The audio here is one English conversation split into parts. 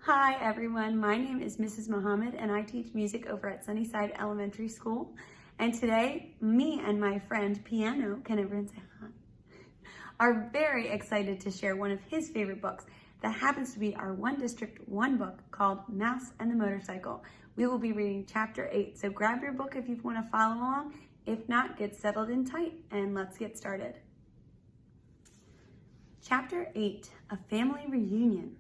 Hi everyone, my name is Mrs. Mohamed and I teach music over at Sunnyside Elementary School. And today, me and my friend Piano, can everyone say hi, are very excited to share one of his favorite books that happens to be our One District, One book called Mouse and the Motorcycle. We will be reading chapter 8, so grab your book if you want to follow along. If not, get settled in tight and let's get started. Chapter 8, A Family Reunion.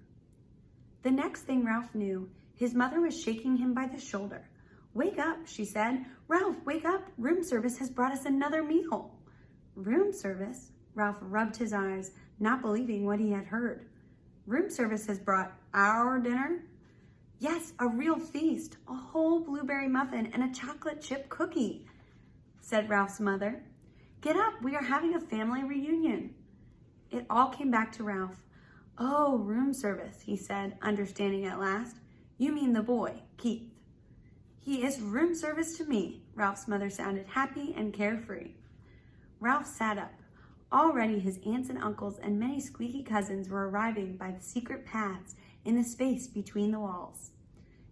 The next thing Ralph knew, his mother was shaking him by the shoulder. "Wake up," she said. "Ralph, wake up. Room service has brought us another meal." Room service? Ralph rubbed his eyes, not believing what he had heard. Room service has brought our dinner? Yes, a real feast, a whole blueberry muffin and a chocolate chip cookie, said Ralph's mother. "Get up, we are having a family reunion." It all came back to Ralph. "Oh, room service," he said, understanding at last. "You mean the boy, Keith." "He is room service to me." Ralph's mother sounded happy and carefree. Ralph sat up. Already his aunts and uncles and many squeaky cousins were arriving by the secret paths in the space between the walls.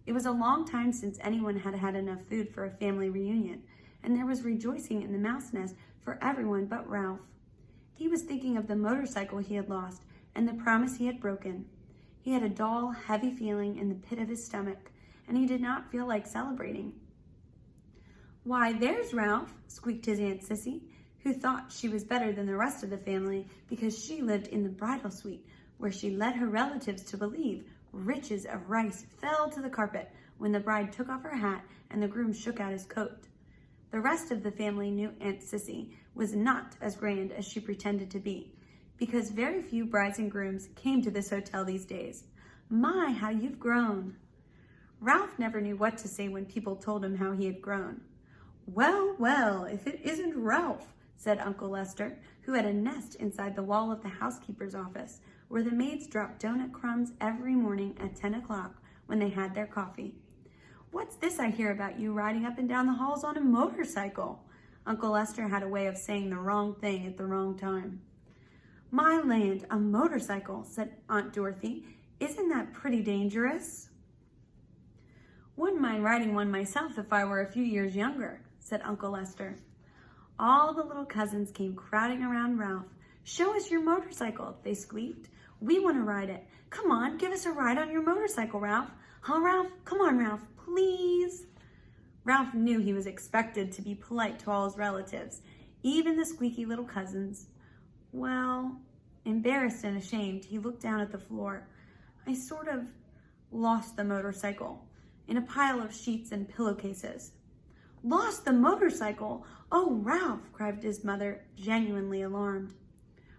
It was a long time since anyone had had enough food for a family reunion, and there was rejoicing in the mouse nest for everyone but Ralph. He was thinking of the motorcycle he had lost and the promise he had broken. He had a dull, heavy feeling in the pit of his stomach, and he did not feel like celebrating. "Why, there's Ralph," squeaked his Aunt Sissy, who thought she was better than the rest of the family because she lived in the bridal suite, where she led her relatives to believe riches of rice fell to the carpet when the bride took off her hat and the groom shook out his coat. The rest of the family knew Aunt Sissy was not as grand as she pretended to be, because very few brides and grooms came to this hotel these days. "My, how you've grown." Ralph never knew what to say when people told him how he had grown. "Well, well, if it isn't Ralph," said Uncle Lester, who had a nest inside the wall of the housekeeper's office, where the maids dropped donut crumbs every morning at 10 o'clock when they had their coffee. "What's this I hear about you riding up and down the halls on a motorcycle?" Uncle Lester had a way of saying the wrong thing at the wrong time. "My land, a motorcycle," said Aunt Dorothy. "Isn't that pretty dangerous?" "Wouldn't mind riding one myself if I were a few years younger," said Uncle Lester. All the little cousins came crowding around Ralph. "Show us your motorcycle," they squeaked. "We want to ride it. Come on, give us a ride on your motorcycle, Ralph. Huh, Ralph? Come on, Ralph, please." Ralph knew he was expected to be polite to all his relatives, even the squeaky little cousins. Well, embarrassed and ashamed, he looked down at the floor. "I sort of lost the motorcycle in a pile of sheets and pillowcases." "Lost the motorcycle? Oh, Ralph," cried his mother, genuinely alarmed.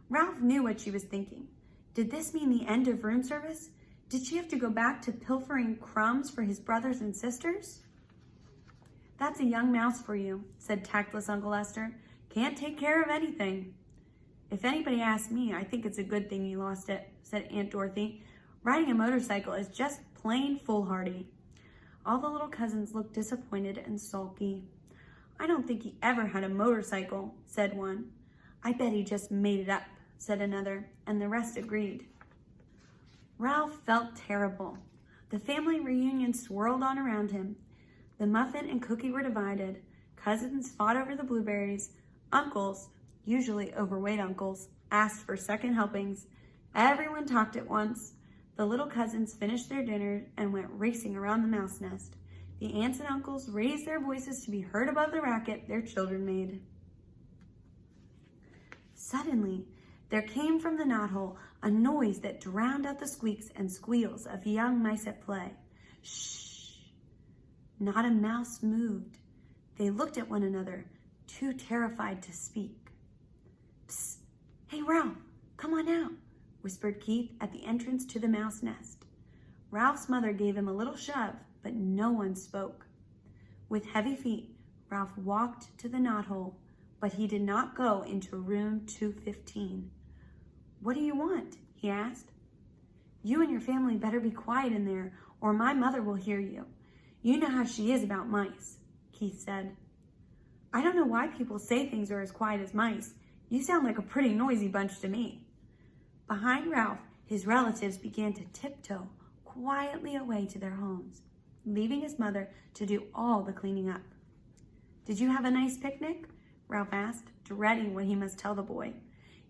Ralph knew what she was thinking. Did this mean the end of room service? Did she have to go back to pilfering crumbs for his brothers and sisters? "That's a young mouse for you," said tactless Uncle Lester. "Can't take care of anything." "If anybody asks me, I think it's a good thing you lost it," said Aunt Dorothy. "Riding a motorcycle is just plain foolhardy." All the little cousins looked disappointed and sulky. "I don't think he ever had a motorcycle," said one. "I bet he just made it up," said another, and the rest agreed. Ralph felt terrible. The family reunion swirled on around him. The muffin and cookie were divided. Cousins fought over the blueberries. Uncles, usually overweight uncles, asked for second helpings. Everyone talked at once. The little cousins finished their dinner and went racing around the mouse nest. The aunts and uncles raised their voices to be heard above the racket their children made. Suddenly, there came from the knothole a noise that drowned out the squeaks and squeals of young mice at play. Shh! Not a mouse moved. They looked at one another, too terrified to speak. "Psst! Hey, Ralph, come on out," whispered Keith at the entrance to the mouse nest. Ralph's mother gave him a little shove, but no one spoke. With heavy feet, Ralph walked to the knothole, but he did not go into room 215. "What do you want?" he asked. "You and your family better be quiet in there, or my mother will hear you. You know how she is about mice," Keith said. "I don't know why people say things are as quiet as mice. You sound like a pretty noisy bunch to me." Behind Ralph, his relatives began to tiptoe quietly away to their homes, leaving his mother to do all the cleaning up. "Did you have a nice picnic?" Ralph asked, dreading what he must tell the boy.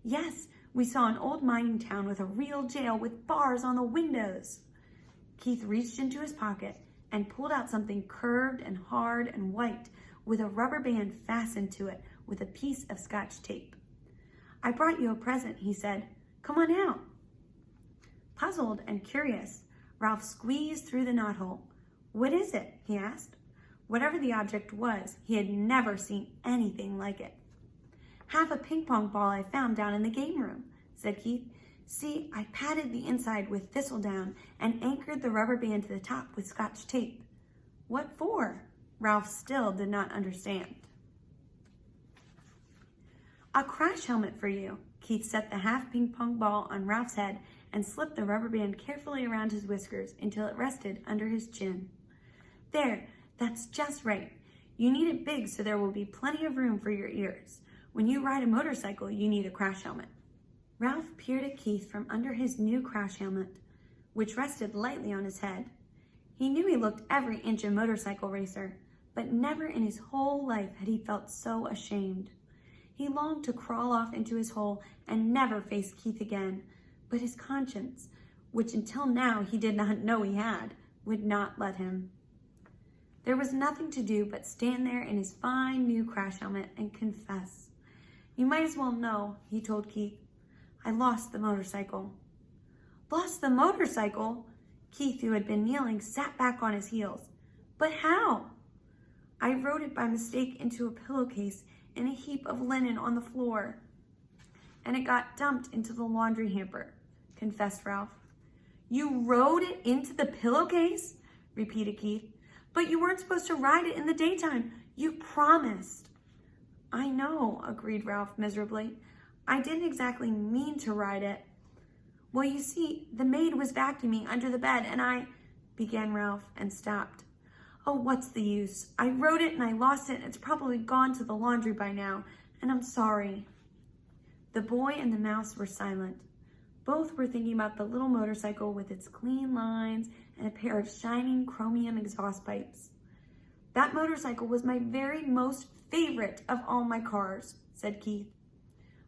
"Yes, we saw an old mining town with a real jail with bars on the windows." Keith reached into his pocket and pulled out something curved and hard and white with a rubber band fastened to it with a piece of Scotch tape. "I brought you a present," he said. "Come on out." Puzzled and curious, Ralph squeezed through the knothole. "What is it?" he asked. Whatever the object was, he had never seen anything like it. "Half a ping pong ball I found down in the game room," said Keith. "See, I padded the inside with thistledown and anchored the rubber band to the top with Scotch tape." "What for?" Ralph still did not understand. "A crash helmet for you." Keith set the half ping pong ball on Ralph's head and slipped the rubber band carefully around his whiskers until it rested under his chin. "There, that's just right. You need it big so there will be plenty of room for your ears. When you ride a motorcycle, you need a crash helmet." Ralph peered at Keith from under his new crash helmet, which rested lightly on his head. He knew he looked every inch a motorcycle racer, but never in his whole life had he felt so ashamed. He longed to crawl off into his hole and never face Keith again, but his conscience, which until now he did not know he had, would not let him. There was nothing to do but stand there in his fine new crash helmet and confess. "You might as well know," he told Keith. "I lost the motorcycle." "Lost the motorcycle?" Keith, who had been kneeling, sat back on his heels. "But how?" "I rode it by mistake into a pillowcase in a heap of linen on the floor, and it got dumped into the laundry hamper," confessed Ralph. "You rode it into the pillowcase?" repeated Keith. "But you weren't supposed to ride it in the daytime. You promised." "I know," agreed Ralph miserably. "I didn't exactly mean to ride it." "Well, you see, the maid was vacuuming under the bed and I," began Ralph and stopped. "Oh, what's the use? I rode it and I lost it. It's probably gone to the laundry by now, and I'm sorry." The boy and the mouse were silent. Both were thinking about the little motorcycle with its clean lines and a pair of shining chromium exhaust pipes. "That motorcycle was my very most favorite of all my cars," said Keith.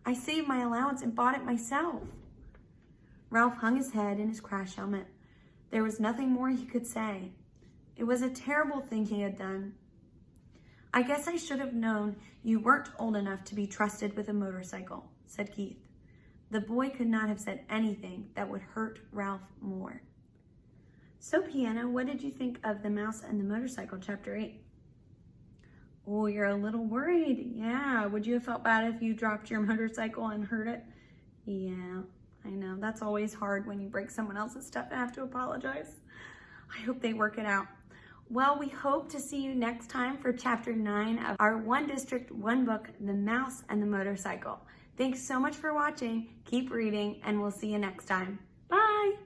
"I saved my allowance and bought it myself." Ralph hung his head in his crash helmet. There was nothing more he could say. It was a terrible thing he had done. "I guess I should have known you weren't old enough to be trusted with a motorcycle," said Keith. The boy could not have said anything that would hurt Ralph more. So, Piano, what did you think of The Mouse and the Motorcycle, Chapter 8? Oh, you're a little worried. Yeah, would you have felt bad if you dropped your motorcycle and hurt it? Yeah, I know. That's always hard when you break someone else's stuff and have to apologize. I hope they work it out. Well, we hope to see you next time for Chapter 9 of our One District, One Book, The Mouse and the Motorcycle. Thanks so much for watching. Keep reading, and we'll see you next time. Bye!